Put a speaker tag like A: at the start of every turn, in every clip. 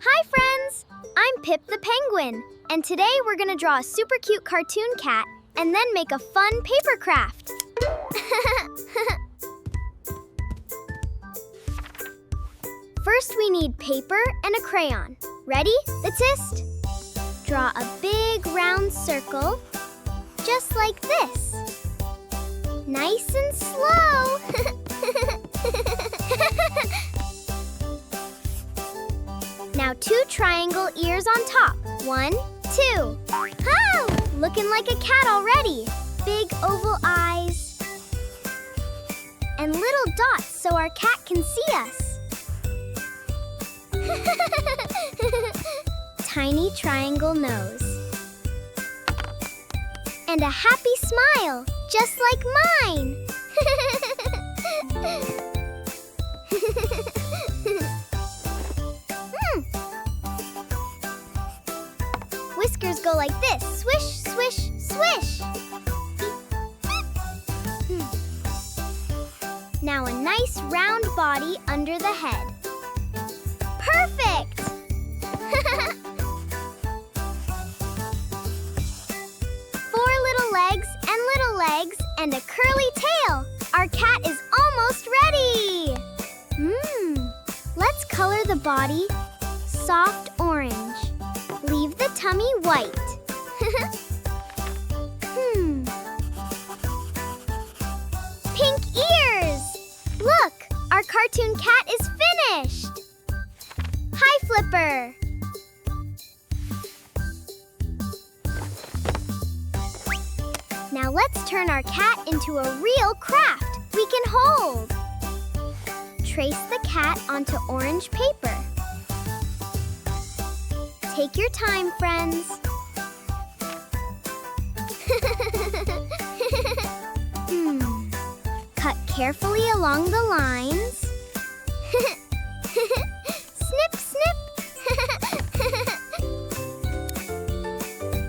A: Hi, friends! I'm Pip the Penguin, and today we're gonna draw a super cute cartoon cat and then make a fun paper craft. First, we need paper and a crayon. Ready? That's Draw a big round circle, just like this. Nice and slow. Now 2 triangle ears on top. 1, 2. Oh, looking like a cat already. Big oval eyes. And little dots so our cat can see us. Tiny triangle nose. And a happy smile, just like mine. Whiskers go like this. Swish, swish, swish. Now a nice round body under the head. Perfect! 4 little legs, and a curly tail. Our cat is almost ready! Let's color the body soft orange. Leave the tummy white. Pink ears! Look, our cartoon cat is finished! Hi, Flipper! Now let's turn our cat into a real craft we can hold. Trace the cat onto orange paper. Take your time, friends. Cut carefully along the lines. Snip, snip.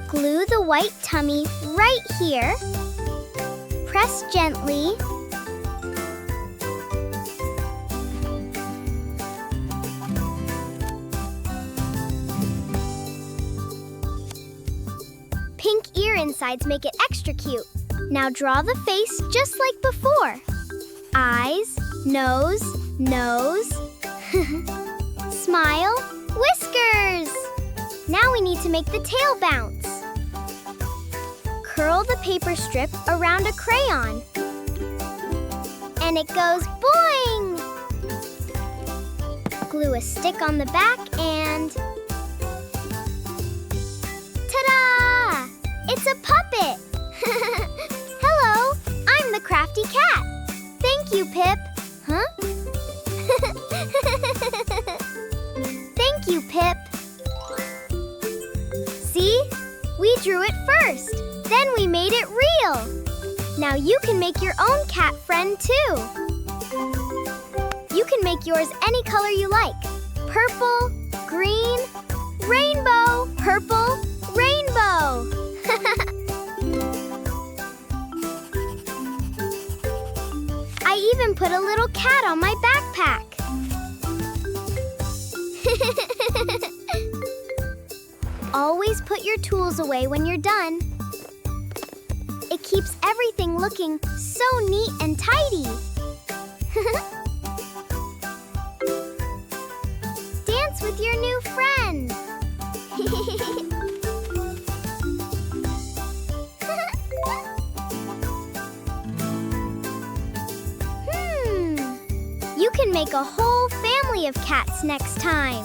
A: Glue the white tummy right here. Press gently. Pink ear insides make it extra cute. Now draw the face just like before. Eyes, nose, nose. Smile, whiskers. Now we need to make the tail bounce. Curl the paper strip around a crayon. And it goes boing! Glue a stick on the back and... Ta-da! It's a puppet! Hello, I'm the crafty cat. Thank you, Pip. Huh? Thank you, Pip. See? We drew it first. Then we made it real. Now you can make your own cat friend too. You can make yours any color you like. Purple, green, rainbow, purple, rainbow. I even put a little cat on my backpack. Always put your tools away when you're done. It keeps everything looking so neat and tidy. Dance with your new friend. You can make a whole family of cats next time.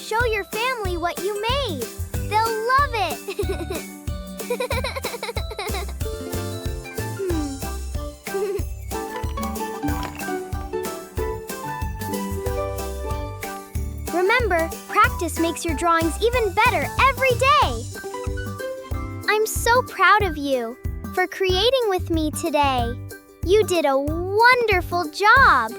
A: Show your family what you made. They'll love it. Remember, practice makes your drawings even better every day. I'm so proud of you for creating with me today. You did a wonderful job.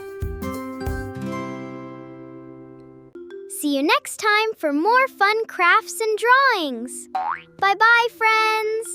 A: See you next time for more fun crafts and drawings. Bye-bye, friends.